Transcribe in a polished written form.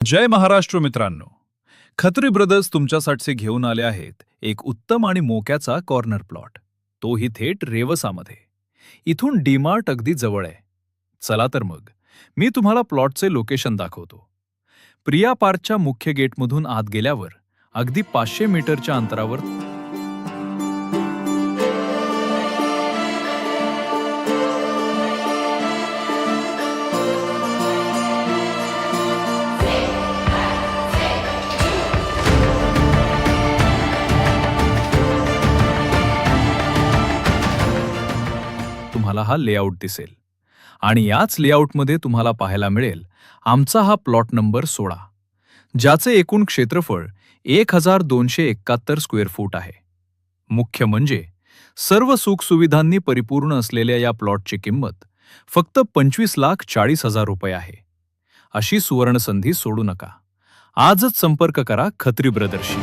जय महाराष्ट्र मित्रांनो. खत्री ब्रदर्स तुमच्यासाठी घेऊन आले आहेत एक उत्तम आणि मोक्याचा कॉर्नर प्लॉट, तोही थेट रेवसामध्ये. इथून डीमार्ट अगदी जवळ आहे. चला तर मग मी तुम्हाला प्लॉटचे लोकेशन दाखवतो. प्रिया पार्कच्या मुख्य गेटमधून आत गेल्यावर अगदी 500 मीटरच्या अंतरावर तुम्हाला हा लेआउट दिसेल आणि याच लेआउटमध्ये तुम्हाला पाहायला मिळेल आमचा हा प्लॉट नंबर 16, ज्याचे एकूण क्षेत्रफळ 1271 स्क्वेअर फूट आहे. मुख्य म्हणजे सर्व सुखसुविधांनी परिपूर्ण असलेल्या या प्लॉटची किंमत फक्त 25,40,000 रुपये आहे. अशी सुवर्ण संधी सोडू नका. आजच संपर्क करा खत्री ब्रदर्सशी.